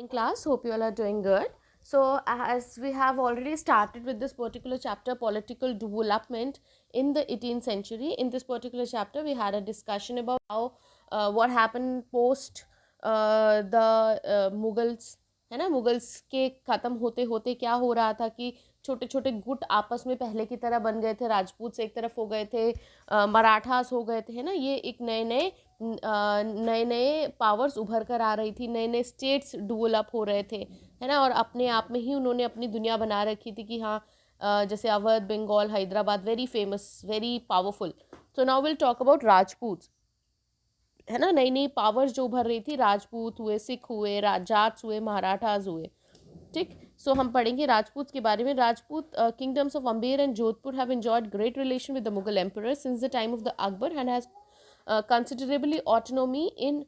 In class, hope you all are doing good. So, as we have already started with this particular chapter, political development in the 18th century, in this particular chapter, we had a discussion about how what happened post the Mughals, है ना. Mughals के ख़त्म होते होते क्या हो रहा था कि छोटे छोटे गुट आपस में पहले की तरह बन गए थे. राजपूत से एक तरफ हो गए थे, मराठास हो गए थे, है ना. ये एक नए नए नए नए पावर्स उभर कर आ रही थी, नए नए स्टेट्स डेवलप हो रहे थे, है ना. और अपने आप में ही उन्होंने अपनी दुनिया बना रखी थी कि हाँ, जैसे Awadh, Bengal, Hyderabad, very famous, very powerful. So now will talk about Rajput, है ना. नई नई पावर्स जो उभर रही थी, राजपूत हुए, सिख हुए, जाट्स हुए, मराठास हुए. ठीक. सो हम पढ़ेंगे राजपूत के बारे में. Rajput kingdoms of Amber and Jodhpur have enjoyed great relation with the Mughal emperor since the time of the Akbar and has considerably autonomy in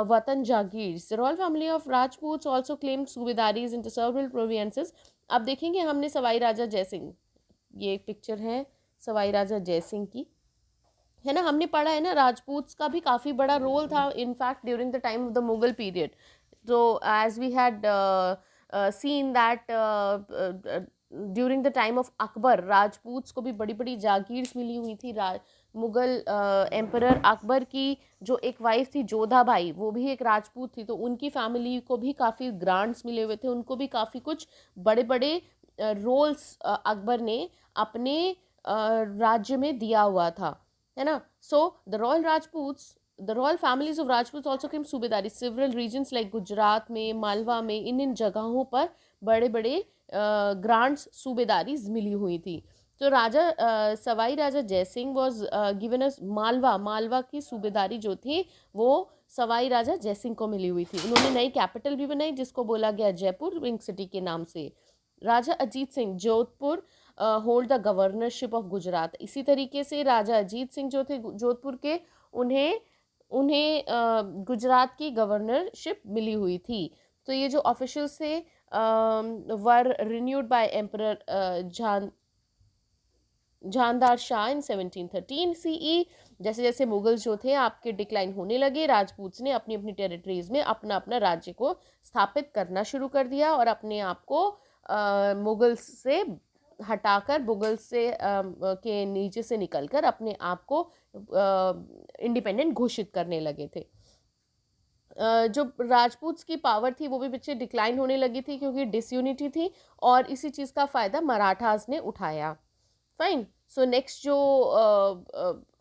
Watan Jagirs. The royal family of Rajputs also claimed सूबेदारीज into several provinces. अब देखेंगे हमने सवाई राजा जयसिंह, ये एक picture है सवाई राजा जयसिंह की, है ना. हमने पढ़ा है ना, राजपूत्स का भी काफ़ी बड़ा रोल था in fact during the time of the Mughal period. तो as we had seen that during the time of Akbar, Rajputs को भी बड़ी बड़ी जागीर्स मिली हुई थी. मुगल एम्परर अकबर की जो एक वाइफ थी जोधाबाई, वो भी एक राजपूत थी, तो उनकी फैमिली को भी काफ़ी ग्रांट्स मिले हुए थे. उनको भी काफ़ी कुछ बड़े बड़े रोल्स अकबर ने अपने राज्य में दिया हुआ था, है ना. So the royal families of Rajput also came सूबेदारी सेवरल रीजन्स लाइक गुजरात में, मालवा में, इन जगहों पर बड़े बड़े ग्रांट्स, सूबेदारीज मिली हुई थी. तो Raja Sawai Raja Jaisingh was given as Malwa की सूबेदारी जो थी वो सवाई राजा जयसिंह को मिली हुई थी. उन्होंने नई कैपिटल भी बनाई जिसको बोला गया जयपुर, पिंक सिटी के नाम से. Raja Ajit Singh Jodhpur hold the governorship of Gujarat. इसी तरीके से राजा अजीत सिंह जो थे जोधपुर के, उन्हें उन्हें गुजरात की गवर्नरशिप मिली हुई थी. तो ये जो ऑफिशियल्स थे वर रिन्यूड बाय एम्परर जानदार शाह इन 1713 CE. जैसे जैसे मुगल्स जो थे आपके डिक्लाइन होने लगे, राजपूत्स ने अपनी अपनी टेरिटरीज में अपना अपना राज्य को स्थापित करना शुरू कर दिया और अपने आप को मुगल्स से हटाकर, मुगल्स से के नीचे से निकलकर अपने आप को इंडिपेंडेंट घोषित करने लगे थे. जो राजपूत्स की पावर थी वो भी पीछे डिक्लाइन होने लगी थी क्योंकि डिसयूनिटी थी, और इसी चीज़ का फ़ायदा मराठास ने उठाया. फाइन. सो नेक्स्ट जो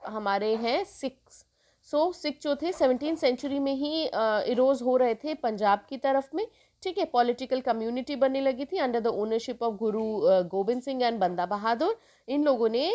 हमारे हैं सिख्स. सिख जो थे 17th सेंचुरी में ही इरोज हो रहे थे पंजाब की तरफ में. ठीक है. पॉलिटिकल कम्युनिटी बनने लगी थी under the ownership of Guru Gobind Singh and बंदा बहादुर. इन लोगों ने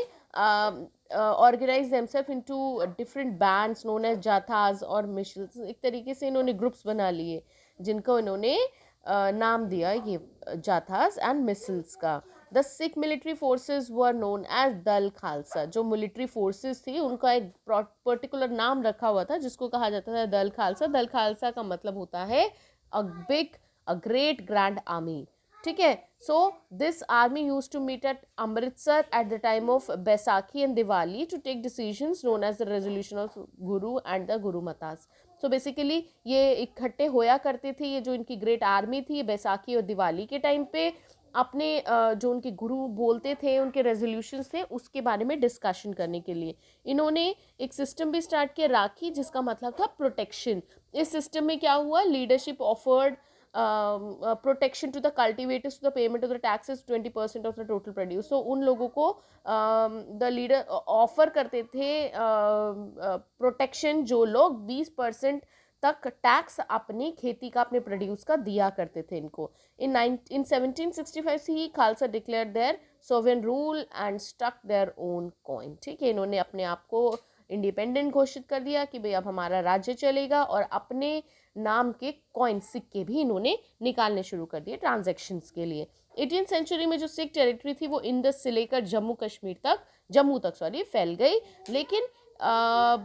organise themselves into different bands known as jathas और मिशल्स. एक तरीके से इन्होंने ग्रुप्स बना लिए जिनको इन्होंने नाम दिया ये जाथाज एंड मिसल्स का. The Sikh military forces were known as Dal Khalsa. जो मिलिट्री फोर्सेज थी उनका एक पर्टिकुलर नाम रखा हुआ था जिसको कहा जाता था दल खालसा. दल खालसा का मतलब होता है a big, a great grand army. ठीक है. So this army use to meet at Amritsar at the time of Baisakhi and Diwali to take decisions known as the resolution of Guru and the Guru matas. So basically ये इकट्ठे होया करते थे. ये जो इनकी ग्रेट आर्मी थी बैसाखी और दिवाली के टाइम पे अपने जो उनके गुरु बोलते थे, उनके रेजोल्यूशंस थे, उसके बारे में डिस्कशन करने के लिए इन्होंने एक सिस्टम भी स्टार्ट किया, राखी, जिसका मतलब था प्रोटेक्शन. इस सिस्टम में क्या हुआ, leadership offered protection to the cultivators to the payment of the taxes 20% of the total produce. तो उन लोगों को द लीडर ऑफर करते थे प्रोटेक्शन, जो लोग 20% तक टैक्स अपनी खेती का, अपने प्रोड्यूस का दिया करते थे इनको. इन 1765 से ही Khalsa declare their sovereign rule and struck their own coin. ठीक है. इन्होंने अपने आप को इंडिपेंडेंट घोषित कर दिया कि भाई अब हमारा राज्य चलेगा, और अपने नाम के कॉइन, सिक्के भी इन्होंने निकालने शुरू कर दिए ट्रांजैक्शंस के लिए. 18th सेंचुरी में जो सिख टेरिटरी थी वो इंडस से लेकर जम्मू तक फैल गई. लेकिन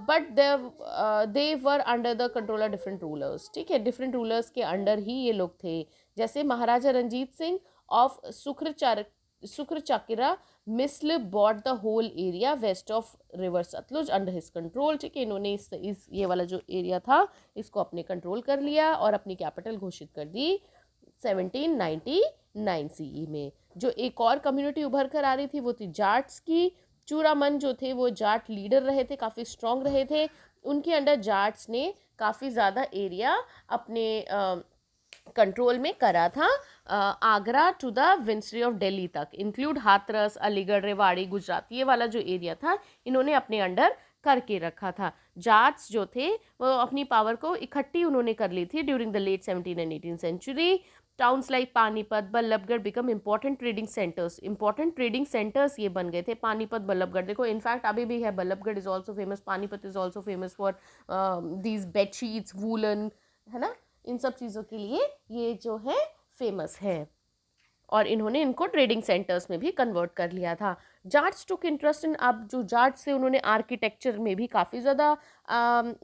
but they were under the control of different rulers. ठीक है. डिफरेंट रूलर्स के अंडर ही ये लोग थे. जैसे Maharaja Ranjit Singh of Sukerchakia Misl bought the whole area west of river Sutlej under his control. ठीक है, इन्होंने इस ये वाला जो एरिया था इसको अपने कंट्रोल कर लिया और अपनी कैपिटल घोषित कर दी 1799 सीई में। जो एक और कम्युनिटी उभर कर आ रही थी वो थी जाट्स की। चूरामन जो थे वो जाट लीडर रहे थे, काफ़ी स्ट्रॉन्ग रहे थे। उनके अंडर जाट्स ने काफ़ी ज़्यादा एरिया अपने कंट्रोल में करा था। आगरा टू द विंसरी ऑफ दिल्ली तक, इंक्लूड हाथरस, अलीगढ़, रेवाड़ी, गुजरात, ये वाला जो एरिया था इन्होंने अपने अंडर करके रखा था। जाट्स जो थे वो अपनी पावर को इकट्ठी उन्होंने कर ली थी during the late 17 and 18 century. Towns like Panipat, Ballabhgarh become important trading centres. Important trading centres ये बन गए थे पानीपत, बल्लभगढ़। देखो इनफैक्ट अभी भी है, Ballabhgarh is also famous, Panipat is also famous for these bedsheets, woollen, है ना, इन सब चीज़ों के लिए ये जो है फेमस है। और इन्होंने इनको ट्रेडिंग सेंटर्स में भी कन्वर्ट कर लिया था। जाट्स टुक इंटरेस्ट इन, अब जो जाट्स से उन्होंने आर्किटेक्चर में भी काफ़ी ज़्यादा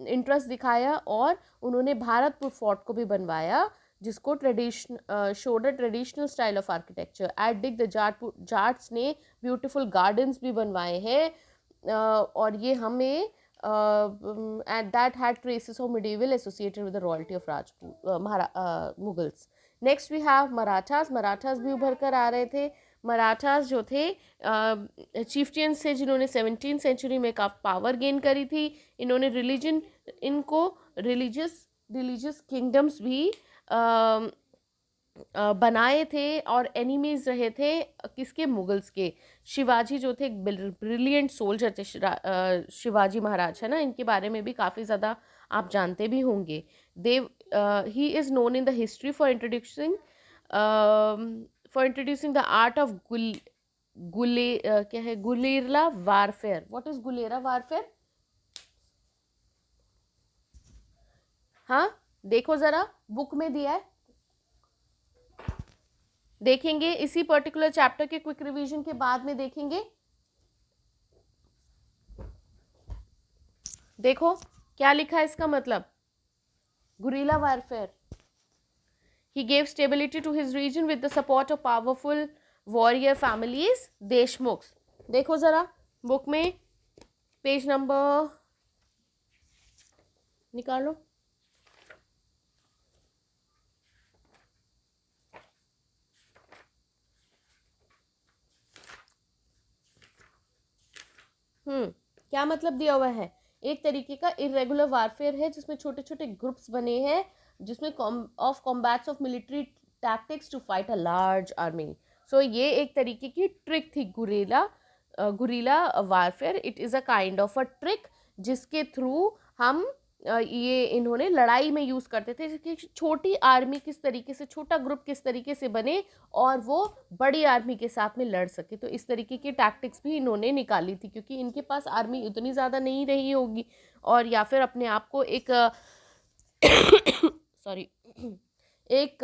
इंटरेस्ट दिखाया और उन्होंने भारतपुर फोर्ट को भी बनवाया जिसको showed a traditional style of architecture. At Deeg the Jats ने ब्यूटीफुल गार्डन्स भी बनवाए हैं और ये हमें and that had traces of medieval associated with the royalty of Rajput Mughals. Next we have Marathas. Marathas भी उभर कर आ रहे थे। मराठास जो थे चीफ्टियंस से जिन्होंने 17th सेंचुरी में का पावर गेन करी थी। इन्होंने इनको रिलीजियस किंगडम्स भी बनाए थे और एनिमीज रहे थे किसके, मुगल्स के। शिवाजी जो थे एक ब्रिलियंट सोल्जर थे, शिवाजी महाराज, है ना, इनके बारे में भी काफ़ी ज़्यादा आप जानते भी होंगे। He is known in the history for introducing the art of क्या है, guerrilla warfare. What is guerrilla warfare? हाँ देखो ज़रा, बुक में दिया है, देखेंगे इसी पर्टिकुलर चैप्टर के क्विक रिवीजन के बाद में देखेंगे। देखो क्या लिखा है इसका मतलब, guerrilla warfare. He gave stability to his region with the support of powerful warrior families, Deshmukh. देखो जरा बुक में पेज नंबर निकालो। क्या मतलब दिया हुआ है, एक तरीके का इरेगुलर वारफेयर है जिसमें छोटे छोटे ग्रुप्स बने हैं जिसमें of combats of military tactics to fight a large army. So ये एक तरीके की ट्रिक थी guerrilla warfare. It is a kind of a trick जिसके थ्रू हम ये इन्होंने लड़ाई में यूज़ करते थे कि छोटी आर्मी किस तरीके से, छोटा ग्रुप किस तरीके से बने और वो बड़ी आर्मी के साथ में लड़ सके। तो इस तरीके की टैक्टिक्स भी इन्होंने निकाली थी क्योंकि इनके पास आर्मी उतनी ज़्यादा नहीं रही होगी और या फिर अपने आप को एक सॉरी एक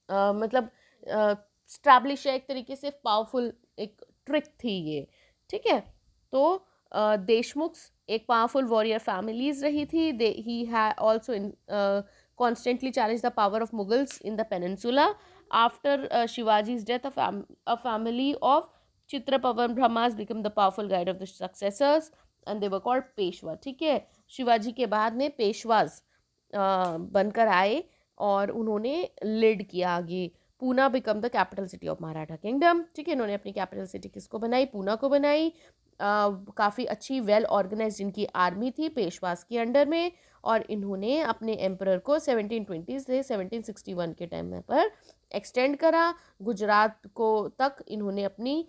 मतलब स्टैब्लिश है एक तरीके से, पावरफुल एक ट्रिक थी ये। ठीक है, तो देशमुख एक पावरफुल वॉरियर फैमिलीज रही थी। He had also constantly challenged the power of Mughals in the peninsula. After Shivaji's death, a family of Chitrapavan Brahmas became the powerful guide of the successors and they were called Peshwa. ठीक है, शिवाजी के बाद में पेशवाज बनकर आए और उन्होंने lead किया आगे। Poona become the capital city of Maratha kingdom. ठीक है, इन्होंने अपनी कैपिटल सिटी किसको बनाई, पूना को बनाई। काफ़ी अच्छी वेल ऑर्गेनाइज्ड इनकी आर्मी थी पेशवास के अंडर में और इन्होंने अपने एम्परर को 1720 से 1761 के टाइम पर एक्सटेंड करा। गुजरात को तक इन्होंने अपनी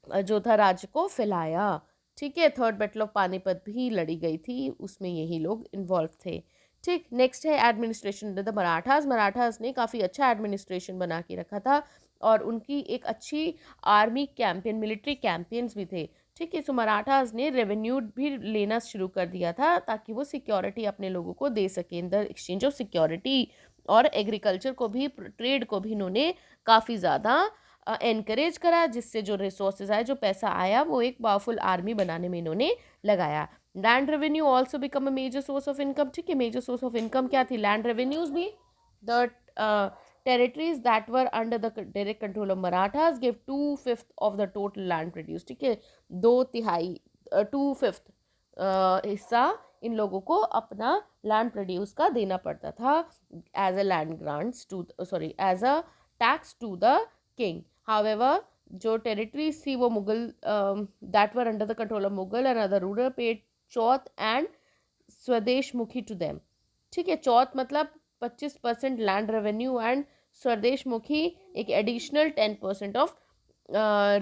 जो था राज्य को फैलाया। ठीक है, थर्ड बैटल ऑफ पानीपत भी लड़ी गई थी, उसमें यही लोग इन्वॉल्व थे। ठीक, नेक्स्ट है एडमिनिस्ट्रेशन द मराठास। मराठास ने काफ़ी अच्छा एडमिनिस्ट्रेशन बना के रखा था और उनकी एक अच्छी आर्मी कैंपेन, मिलिट्री कैंपेन्स भी थे। ठीक है, सो मराठास ने रेवेन्यू भी लेना शुरू कर दिया था ताकि वो सिक्योरिटी अपने लोगों को दे सकें, in the exchange of security. और एग्रीकल्चर को भी, ट्रेड को भी इन्होंने काफ़ी ज़्यादा एनकरेज करा जिससे जो रिसोर्सेज आए, जो पैसा आया वो एक पावरफुल आर्मी बनाने में इन्होंने लगाया। Land revenue also become a major source of income. ठीक है, मेजर सोर्स ऑफ इनकम क्या थी, लैंड रेवेन्यूज भी। The territories that were under the direct control of Marathas gave 2/5 of the total land produced. ठीक है, 2/3 2/5 हिस्सा इन लोगों को अपना लैंड प्रोड्यूस का देना पड़ता था as a land grants to sorry as a tax to the king. However जो टेरिटरीज थी वो Mughal that were under the control of Mughal and other ruler paid chauth and sardeshmukhi to them. ठीक है, चौथ मतलब 25% लैंड रेवेन्यू एंड स्वदेश मुखी एक additional 10% of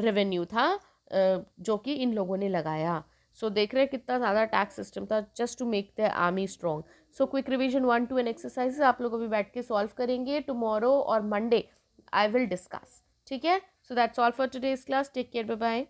revenue था जो कि इन लोगों ने लगाया. सो देख रहे हैं कितना ज़्यादा टैक्स सिस्टम था just to make the army strong. So quick revision 1, 2 and exercises आप लोग अभी बैठ के सॉल्व करेंगे. टुमारो और मंडे आई विल डिस्कस. ठीक है, so that's all for today's class. Take care, bye bye.